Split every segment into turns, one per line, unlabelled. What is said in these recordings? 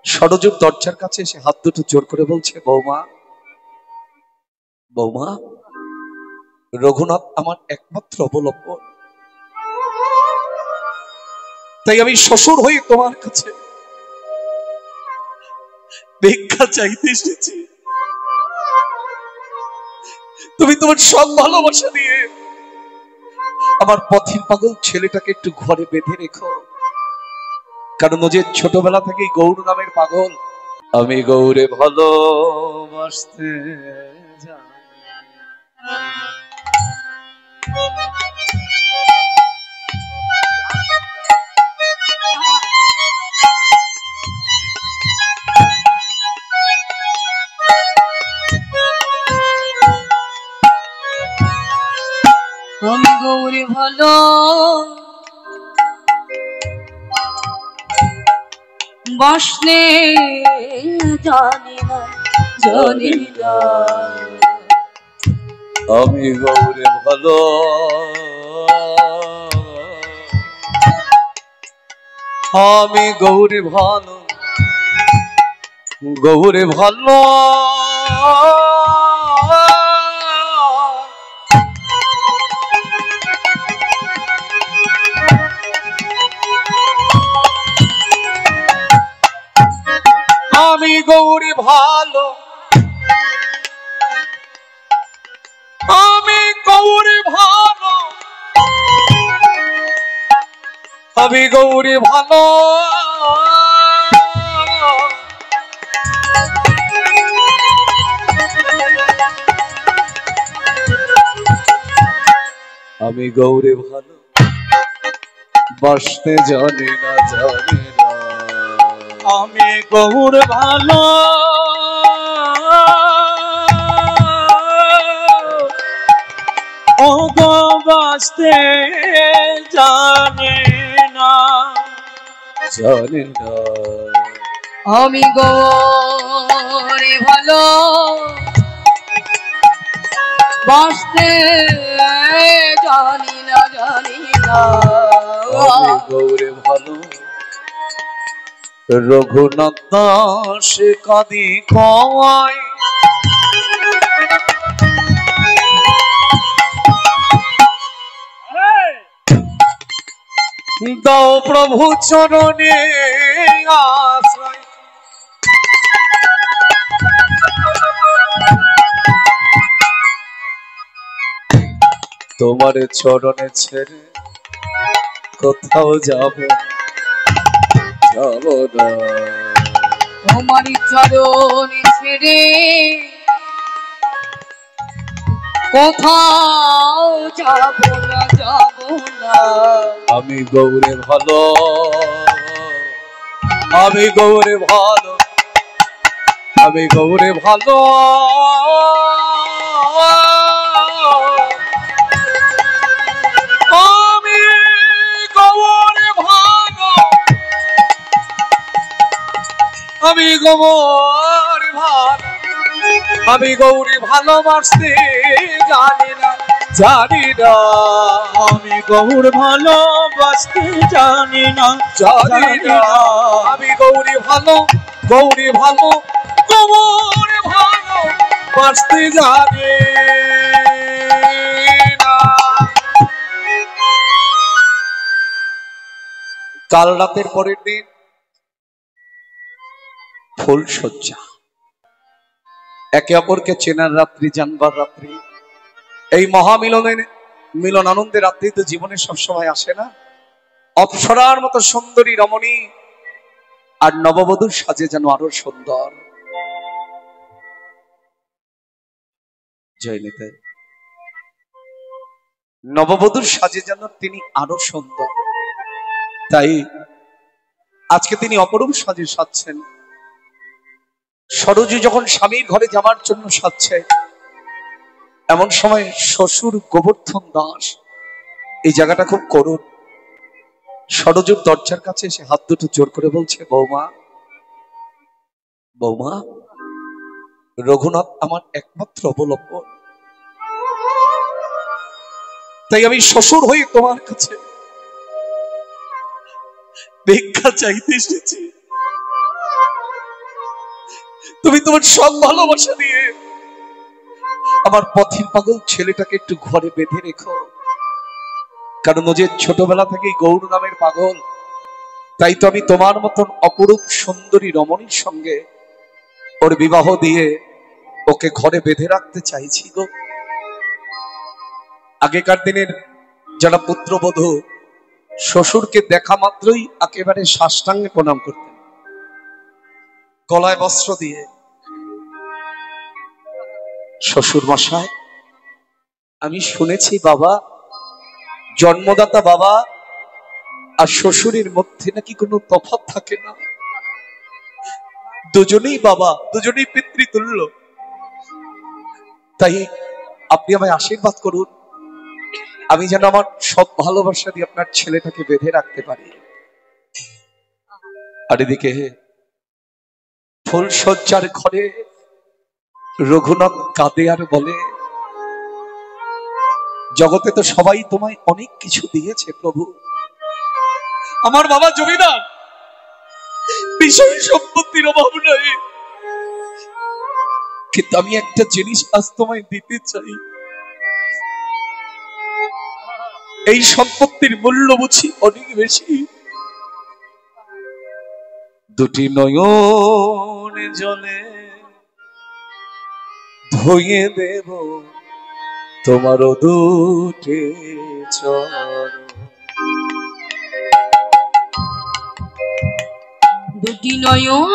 ষড়যুগ দরজার কাছে এসে হাত দুটো জোর করে বলছে, বৌমা বৌমা, রঘুনাথ আমার একমাত্র অবলম্বন, তাই আমি শ্বশুর হয়ে তোমার কাছে ভিক্ষা চাইতে এসেছি। তুমি তোমার সব ভালোবাসা দিয়ে আমার পথের পাগল ছেলেটাকে একটু ঘরে বেঁধে রেখো, কারণ ও যে ছোটবেলা থেকেই গৌর নামের পাগল। আমি গৌরে ভালোবাসতে জানি।
আমি গৌরে ভালো বাসনে জানি না, জানি না।
আমি গৌরে ভালো, আমি গৌরে ভালো, গৌরে ভালো, আমি গৌরে ভালো, আমি গৌরে ভালো, আমি গৌরে ভালো, আমি গৌরে ভালো বাসতে জানি না, জানি না।
আমি গৌর ভালো ও গো বাসতে জানি না,
জানি না।
আমি গৌরে ভালো বাসতে জানি না, জানি না।
আমি গৌরে ভালো, রঘুনাথ দাস কাঁদি কয়, দাও প্রভু চরণে আশ্রয়, তোমার চরণে ছেড়ে কোথাও যাব, যাব না।
তোমার চরণ ছেড়ে কোথাও যাব না, যাব না।
আমি গৌরে ভালো, আমি গৌরে ভালো, আমি গৌরে ভালো, আমি গৌরে ভালো, আমি গৌরে ভালো, আমি গৌরে ভালোবাসতে জানি না, জানি না।
আমি গৌর ভালোবাসতে জানি না,
জানি না। আমি গৌরী ভালো, গৌরী ভালো, গৌরে ভালো বাসতে জানি না। কাল রাতের পরের দিন ফুল সজ্জা, একে অপরকে চেনার রাত্রি, জানবার রাত্রি। এই মহামিলনের মিলন আনন্দের রাত্রি তো জীবনে সবসময় আসে না। অপ্সরার মতো সুন্দরী রমণী আর নববধূর সাজে যেন আরো সুন্দর। জয়নিতে নববধূর সাজে যেন তিনি আরো সুন্দর, তাই আজকে তিনি অপরূপ সাজে সাজছেন। সরোজি যখন স্বামীর ঘরে যাওয়ার জন্য সাজছে, এমন সময় শ্বশুর গোবর্ধন দাস, এই জায়গাটা খুব করুণ, সরোজুর দরজার কাছে এসে হাত দুটো জোর করে বলছে, বৌমা বৌমা, রঘুনাথ আমার একমাত্র অবলম্বন, তাই আমি শ্বশুর হয়ে তোমার কাছে ভিক্ষা চাইতে এসেছি। তুমি তোমার সব ভালোবাসা দিয়ে আমার পথের পাগল ছেলেটাকে একটু ঘরে বেঁধে রেখো, কারণ ও যে ছোটবেলা থেকেই গৌর নামের পাগল। তাই তো আমি তোমার মতন অপরূপ সুন্দরী রমণীর সঙ্গে ওর বিবাহ দিয়ে ওকে ঘরে বেঁধে রাখতে চাইছি গো। আগেকার দিনের যারা পুত্রবধূ শ্বশুরকে দেখা মাত্রই একেবারে সাষ্টাঙ্গে প্রণাম করতেন, গলায় বস্ত্র দিয়ে। শ্বশুর মশাই, আমি শুনেছি বাবা, জন্মদাতা বাবা আর শ্বশুরের মধ্যে নাকি কোনো তফাৎ থাকে না, দুজনেই বাবা, দুজনেই পিতৃতুল্য। তাই আপনি আমায় আশীর্বাদ করুন, আমি যেন আমার সব ভালোবাসা দিয়ে আপনার ছেলেটাকে বেঁধে রাখতে পারি। আর এদিকে ফুলশয্যার ঘরে রঘুনাথ কাঁদে আর বলে, জগতে তো সবাই তোমায় অনেক কিছু দিয়েছে প্রভু, আমার বাবা জমিদার, বিষয় সম্পত্তির অভাব নাই, কিন্তু আমি একটা জিনিস আজ তোমায় দিতে চাই। এই সম্পত্তির মূল্য বুঝি অনেক বেশি। দুটি নয়ন জলে ধুয়ে দেব তোমারও দুটি চরণ।
দুটি নয়ন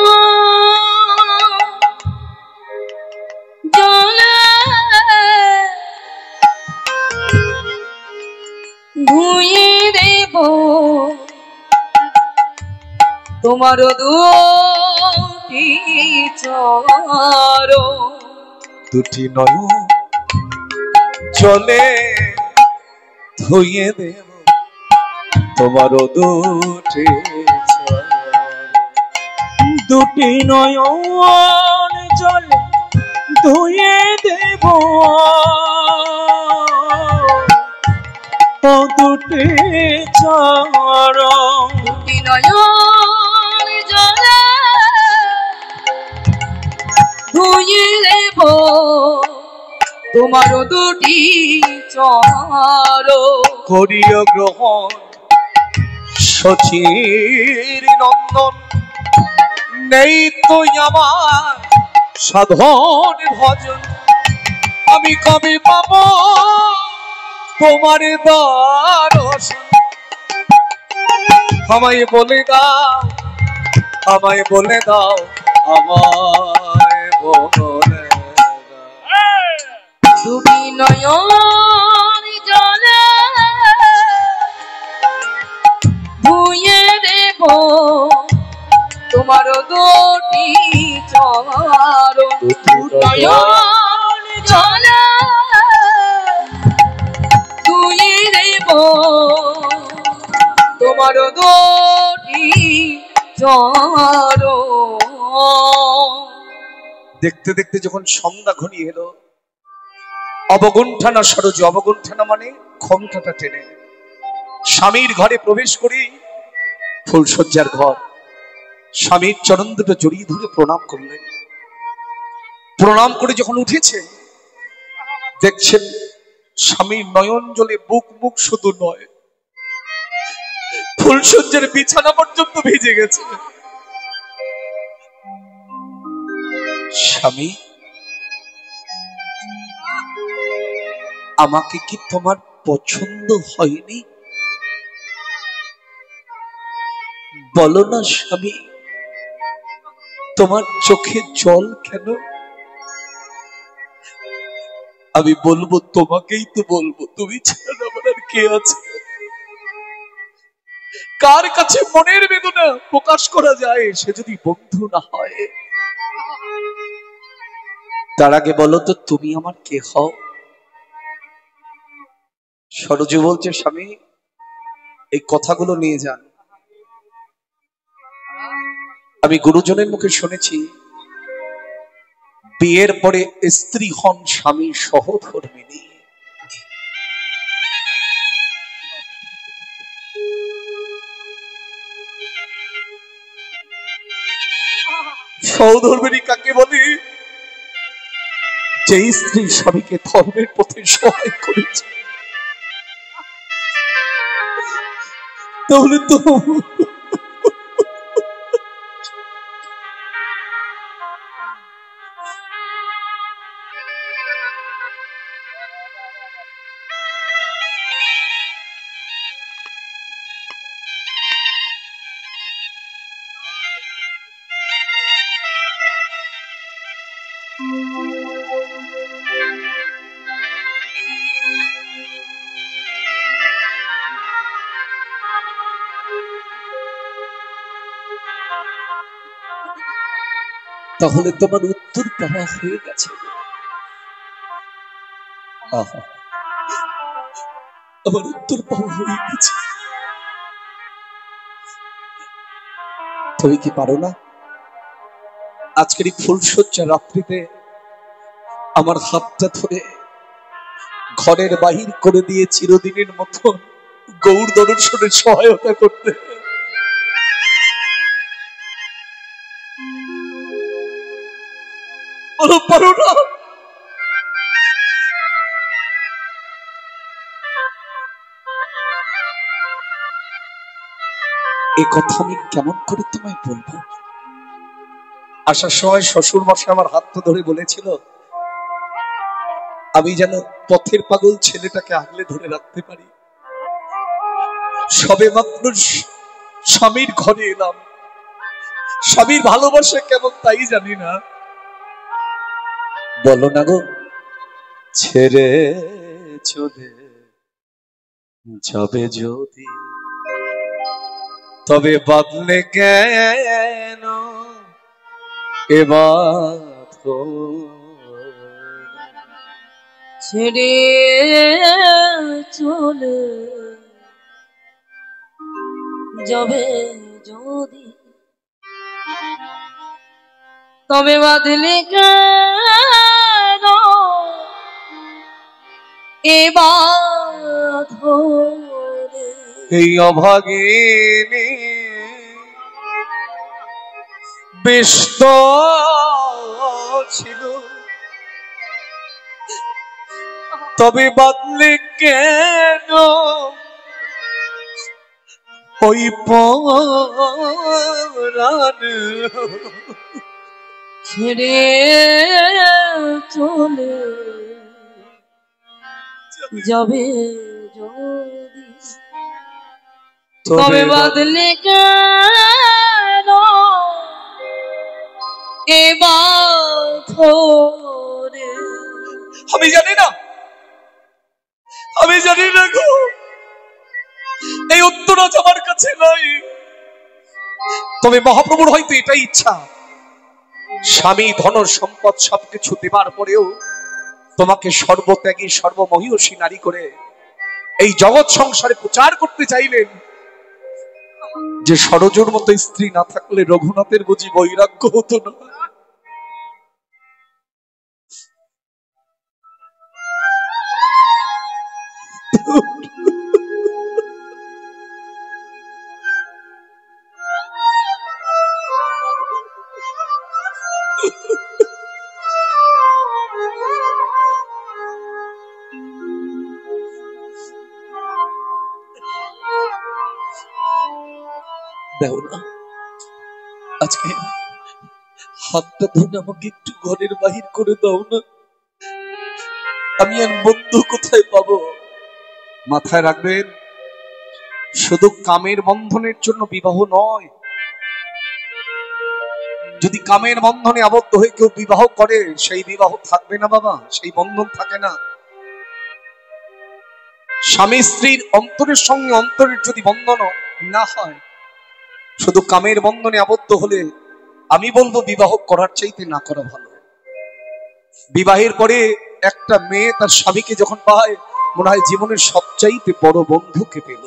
জলে ধুয়ে দেব তোমার দুটি চরণ।
দুটি নয়ন জলে ধুয়ে দেব তোমারও দুটি চরণ।
দুটি নয়ন জলে ধুয়ে দেব ও দুটি চরণ।
দুটি নয়ন জলে ধুয়ে দেব তোমার দুটি চরণ।
করিও গ্রহণ শচীর নন্দন, নেই তো আমার সাধন ভজন, আমি কবে পাব তোমার দর্শন। আমায় বলে দাও, আমায় বলে দাও, আমায় বলে দাও।
দুটি নয়ন জলে ধুয়ে দেব তোমার দুটি চরণ। নয়ন জলে ধুয়ে দেব তোমার দুটি চরণ।
দেখতে দেখতে যখন সন্ধ্যা ঘনিয়ে এলো, অবগুণ্ঠানা সরজ, অবগুণ্ঠানা মানে ঘোমটাটা টেনে স্বামীর ঘরে প্রবেশ করি। ফুলশয্যার ঘর, স্বামীর চরণ দুটো জড়িয়ে ধরে প্রণাম করলেন। প্রণাম করে যখন উঠেছে, দেখছেন স্বামীর নয়ন জলে বুক মুখ শুধু নয়, ফুলশয্যার বিছানা পর্যন্ত ভিজে গেছে। স্বামী, আমাকে কি তোমার পছন্দ হয়নি? বলো না স্বামী, তোমার চোখে জল কেন? আমি বলবো, তোমাকেই তো বলবো, তুমি ছাড়া আমার আর কে আছে? কার কাছে মনের বেদনা প্রকাশ করা যায় সে যদি বন্ধু না হয়? তার আগে বলো তো, তুমি আমার কে হও? সরজু বলছে, স্বামী এই কথাগুলো নিয়ে যান। আমি গুরুজনের মুখে শুনেছি, বিয়ের পরে স্ত্রী হন স্বামী সহধর্মিণী। সহধর্মিনী কাকে বলে? যে স্ত্রী স্বামীকে ধর্মের পথে সহায় করেছে। তাহলে তো তাহলে তোমার উত্তর পাওয়া হয়ে গেছে। আহা, আমার উত্তর পাওয়া হয়ে গেছে। তুমি কি পারো না আজকের এই ফুলশয্যা রাত্রিতে আমার হাতটা ধরে ঘরের বাহির করে দিয়ে চিরদিনের মতো গৌর দর্শনের সহায়তা করতে? পারো না? এ কথা আমি কেমন করে তোমায় বলবো? আসার সময় শ্বশুর মশাই আমার হাতটা ধরে বলেছিল আমি যেন পথের পাগল ছেলেটাকে আগলে ধরে রাখতে পারি। সবে মাত্র স্বামীর ঘরে এলাম, স্বামীর ভালোবাসা কেমন তাই জানি না। বলো না গো, ছেড়ে চলে যাবে যদি, তবে বদলে কেন এবার
ছেড়ে চলে যাবে যদি, তবে বাদলে কেন এবার ধরে।
এই অভাগিনী ব্যস্ত ছিল, তবে বাদলে কেন ওই পরাণ
ছেড়ে চলে যাবে যদি, তবে বাদলে কেন এবার ধরে।
আমি জানি না, আমি জানি না গো, এই উত্তর আজ আমার কাছে নাই। তবে মহাপ্রভুর হয়তো এটাই ইচ্ছা, স্বামী ধন সম্পদ সবকিছু দেবার পরেও তোমাকে সর্বত্যাগী সর্বমহিষী নারী করে এই জগৎ সংসারে প্রচার করতে চাইলেন যে সরজুর মতো স্ত্রী না থাকলে রঘুনাথের বুঝি বৈরাগ্য হতো না। দাও না, আজকে হাতটা ধরে আমাকে একটু ঘরের বাহির করে দাও না। আমি আর বন্ধু কোথায় পাবো? মাথায় রাখবেন, শুধু কামের বন্ধনের জন্য বিবাহ নয়। যদি কামের বন্ধনে আবদ্ধ হয়ে কেউ বিবাহ করে, সেই বিবাহ থাকবে না বাবা, সেই বন্ধন থাকে না। স্বামী স্ত্রীর অন্তরের সঙ্গে অন্তরের যদি বন্ধন না হয়, শুধু কামের বন্ধনে আবদ্ধ হলে আমি বলবো বিবাহ করার চাইতে না করা ভালো। বিবাহের পরে একটা মেয়ে তার স্বামীকে যখন পায়, মনে হয় জীবনের সবচাইতে বড় বন্ধুকে পেল।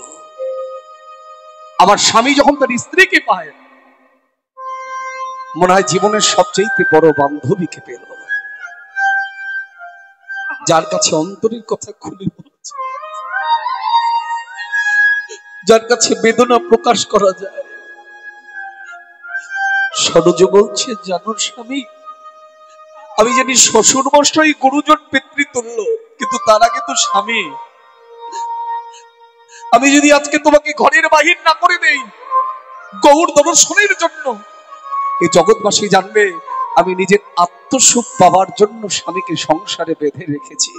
আমার স্বামী যখন তার স্ত্রীকে পায়, মনে হয় জীবনের সবচাইতে বড় বান্ধবীকে পেল, যার কাছে অন্তরের কথা খুলে বলেছে, যার কাছে বেদনা প্রকাশ করা যায়। সরোজ বলছে, জানো স্বামী, আমি জানি শ্বশুর মশাই গুরুজন পিতৃতুল্য, কিন্তু তার আগে তো স্বামী। আমি যদি আজকে তোমাকে ঘরের বাহির না করে দেই গৌর দর্শনের জন্য, এই জগৎবাসী জানবে আমি নিজের আত্মসুখ পাওয়ার জন্য স্বামীকে সংসারে বেঁধে রেখেছি।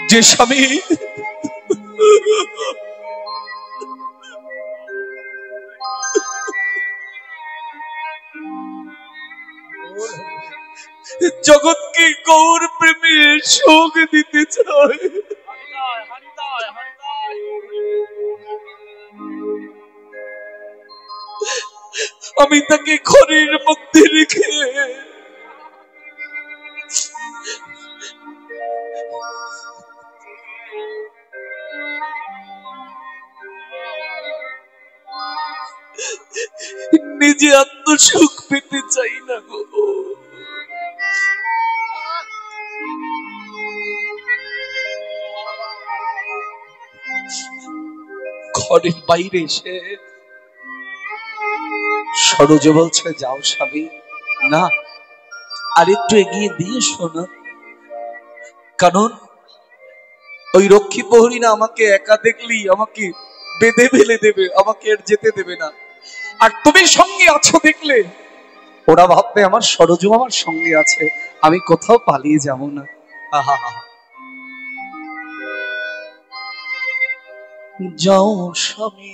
যে স্বামী জগৎকে গৌর প্রেমে সুখ দিতে চায়, আমি তাকে ঘরের মধ্যে রেখে নিজে আত্মসুখ পেতে চাই না গো। ঘরের বাইরে এসে সরোজ বলছে, যাও স্বামী, না আর একটু এগিয়ে দিয়ে শোনো, কারণ ওই রক্ষী প্রহরীরা আমাকে একা দেখলেই আমাকে বেঁধে ফেলে দেবে, আমাকে আর যেতে দেবে না। আর তুমি সঙ্গে আছো দেখলে ওরা ভাববে আমার সরোজ আমার সঙ্গে আছে, আমি কোথাও পালিয়ে যাব না। আহা, যাও স্বামী,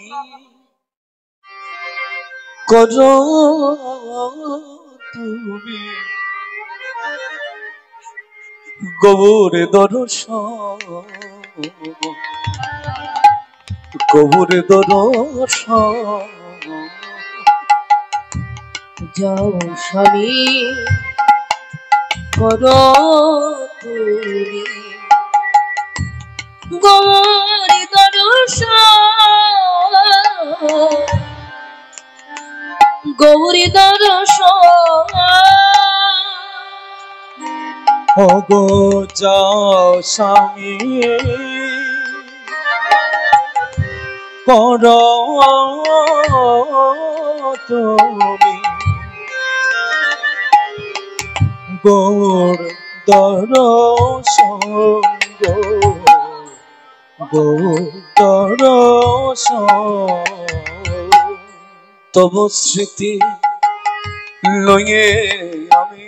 করো তুমি গৌর দর্শন, গৌর দর্শন।
যাও স্বামী, করো তুমি গৌর দর্শন, গৌর দর্শন।
ওগো যাও স্বামী, করো তুমি গৌর দর্শন, গৌর দর্শন।
তব স্মৃতি লয়ে আমি,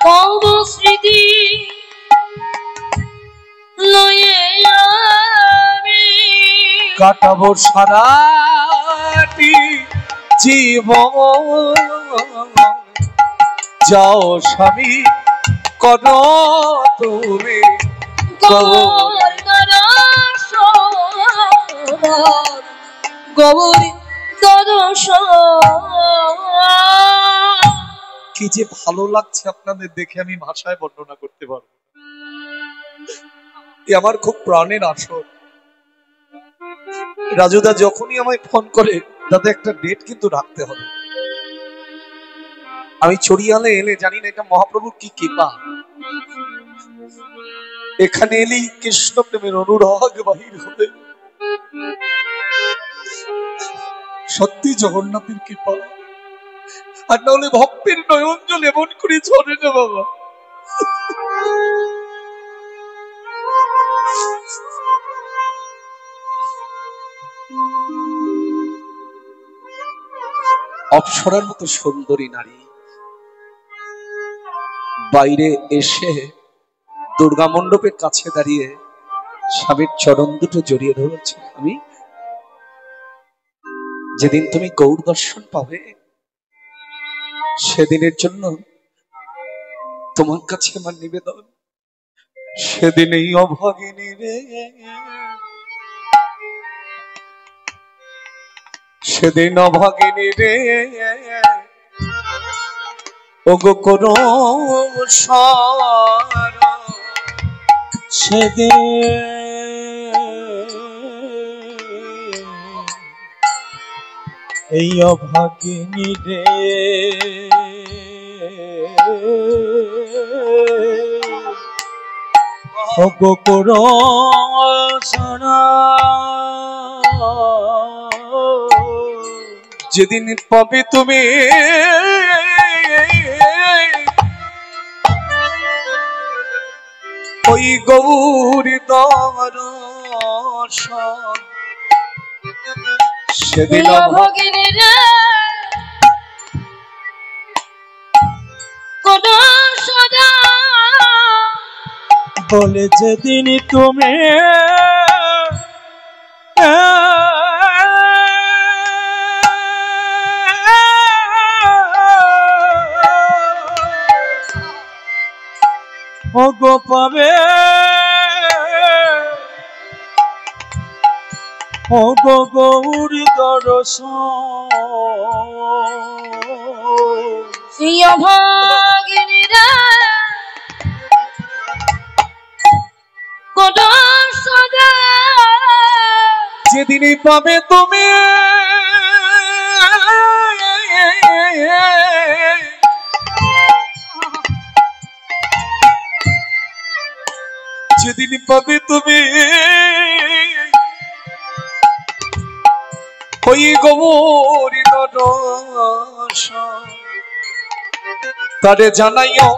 তব স্মৃতি লয়ে আমি
কাটাবো সারাটি জীবন। যাও স্বামী, করো তুমি
গৌর দর্শন, গৌর দর্শন।
কি যে ভালো লাগছে আপনাদের দেখে, আমি ভাষায় বর্ণনা করতে পারবো না। আমার খুব প্রাণের আসর। রাজুদা যখনই আমায় ফোন করে, দাদা একটা ডেট কিন্তু রাখতে হবে। আমি চড়িয়ালে এলে জানি না এটা মহাপ্রভুর কি কৃপা, এখানে এলেই কৃষ্ণ প্রেমের অনুরাগ বাহির হবে। সত্যি জগন্নাথের কৃপা, আর না হলে ভক্তের নয়ন জল এমন করে ঝরে না বাবা। অপ্সরার মতো সুন্দরী নারী বাইরে এসে দুর্গা মণ্ডপের কাছে দাঁড়িয়ে স্বামীর চরণ দুটো জড়িয়ে ধরেছে। আমি যেদিন তুমি গৌর দর্শন পাবে সেদিনের জন্য তোমার কাছে আমার নিবেদন, সেদিন এই অভাগিনী রে, সেদিন অভাগিনী রে, ওগো করো
সেদিন এই অভাগিনী রে, ওগো করো সারা
যেদিন পাবে তুমি ওই গৌরী দর্শন, সেদিন
ভগিনী রে কোন সদা
বলে যেদিন তুমি ওগো পাবে ওগো গৌরী দর্শন,
ভগিনী রে কোন সদা
যেদিনই পাবে তুমি যেদিনই পাবে তুমি ওই গৌরী দর্শন, তারে জানাইও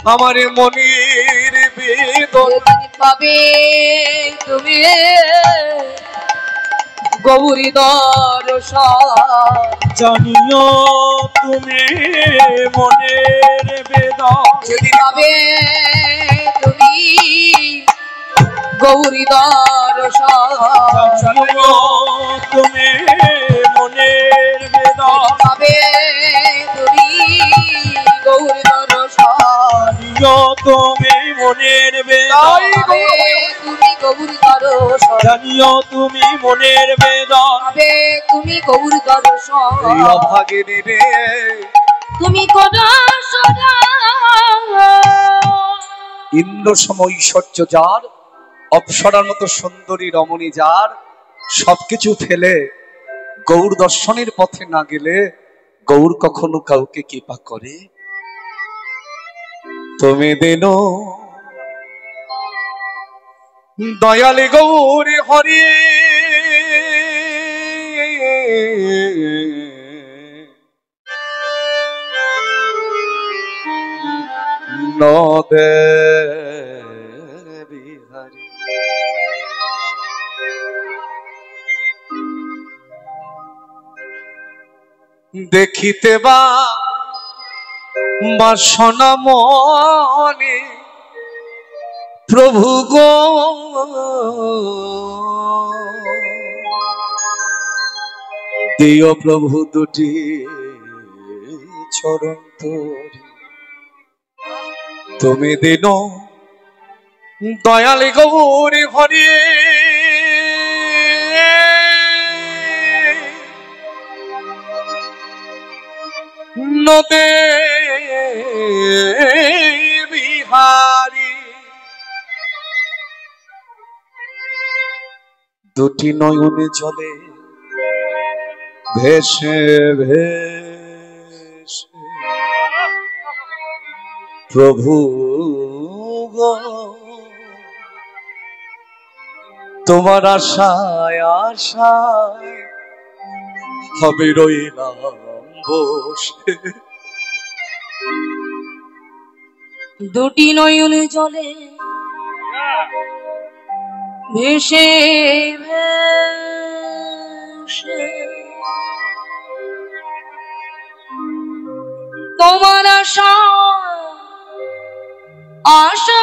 আমার মনির বেদন।
পাবে তুমি গৌরী দর্শন,
জানিও তুমি মনের বেদন,
যদি পাবে তুমি গৌরী দর্শন,
জানিও তুমি মনের বেদন,
পাবে তুমি গৌরী দর্শন,
জানিও তুমি মনের বেদন,
পাবে তুমি গৌরী দর্শন,
জানিও তুমি মনের বেদন,
পাবে তুমি গৌরী দর্শন,
এই অভাগিনী রে
তুমি কোন সদা
ইন্দ্র সম ঐশ্বর্য যার, অপ্সরার মতো সুন্দরী রমণী যার, সবকিছু ফেলে গৌর দর্শনের পথে না গেলে গৌর কখনো কাউকে কৃপা করে? তুমি দিন দয়ালে গৌরী হরি নদে বিহারী দেখিতে বাসনা মনে প্রভু গো দিও প্রভু দুটি চরণ তোরি, তুমি দিন দয়ালে গৌরী হরি নদে বিহারী দুটি নয়নে জলে ভেসে ভেসে প্রভু গো তোমার আশায় আশায় হবে রইলাম বসে।
দুটি নয়ন জলে ভেসে ভেসে তোমার আশা আশা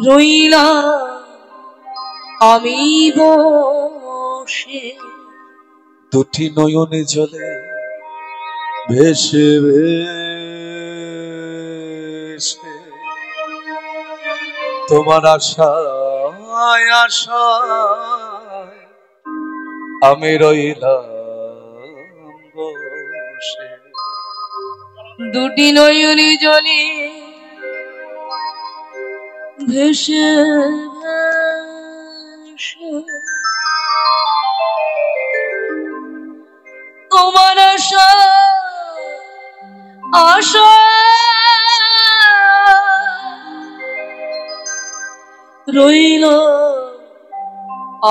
রইলা আমি বসে।
দুটি নয়নে জলে ভেসে ভেসে তোমার আশায় আশায় আমি রইলাম বসে।
দুটি নয়নি জলে ভেসে ভেসে তোমার আশা আশা রইল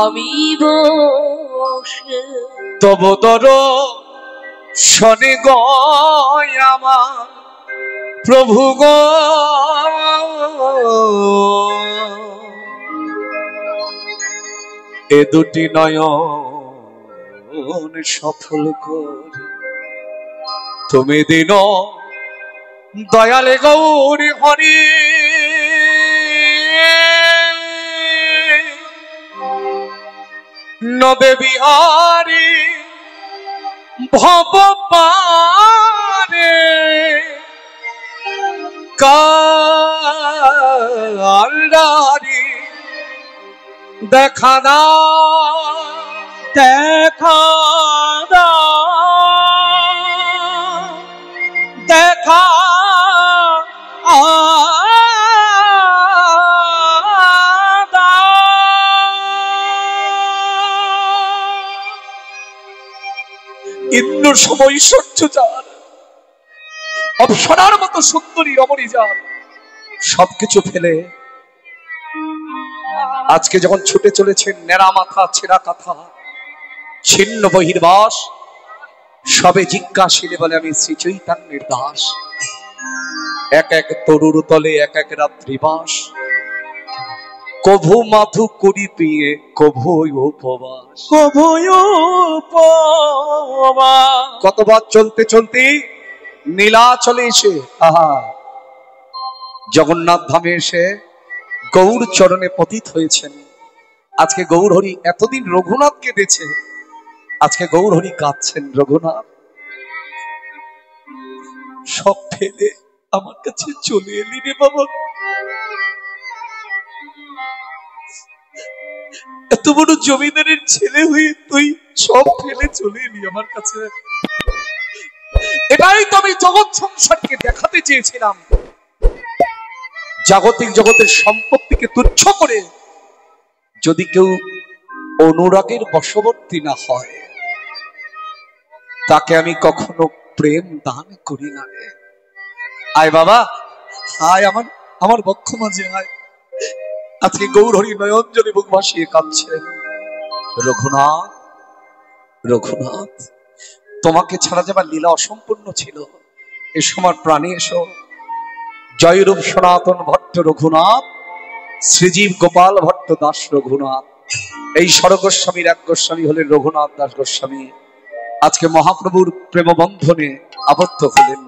আমি বসে।
তব তর শনি গয় আমার প্রভু গো, এ দুটি নয়ন সফল করি তুমি দিন দয়ালে গৌরী হরি। নদে বিহারী ভব পারে কারি দেখা না
দেখা দেখা
ইন্দ্র সময় সহ্য যার, অপসরার মতো সুন্দরী রমণী যার, সবকিছু ফেলে আজকে যখন ছুটে চলেছেন নেড়া মাথা ছেঁড়া কাঁথা ছিন্ন বহির্বাস, সবে জিজ্ঞাসিলে বলে আমি শ্রী চৈতন্যের দাস। এক এক তরুর তলে এক এক রাত্রিবাস, কভু মাথু করি পিয়ে কভুই উপবাস। কতবার চলতে চলতে নীলাচলে এসে আহা জগন্নাথ ধামে এসে গৌর চরণে পতিত হয়েছেন। আজকে গৌর হরি এতদিন রঘুনাথ কেঁদেছে, আজকে গৌর হরি কাঁদছেন। রঘুনাথ সব ফেলে আমার কাছে চলে এলি রে বাবা, এত বড় জমিদারের ছেলে হয়ে তুই সব ফেলে চলে এলি আমার কাছে। এটাই তো আমি জগৎ সংসারকে দেখাতে চেয়েছিলাম, জাগতিক জগতের সম্পত্তিকে তুচ্ছ করে যদি কেউ অনুরাগের বশবর্তী না হয়, তাকে আমি কখনো প্রেম দান করি না রে। আয় বাবা, আয় আমার বক্ষ মাঝে আয়। আজকে গৌর হরি নয়ন জলে বুক ভাসিয়ে কাঁদছেন। রঘুনাথ, রঘুনাথ, তোমাকে ছাড়া যাবার লীলা অসম্পূর্ণ ছিল। এসো আমার প্রাণে এসো। জয়রূপ সনাতন ভট্ট রঘুনাথ, শ্রীজীব গোপাল ভট্ট দাস রঘুনাথ, এই স্বরগোস্বামীর এক গোস্বামী হলেন রঘুনাথ দাস গোস্বামী। আজকে মহাপ্রভুর প্রেম বন্ধনে আবদ্ধ হলেন।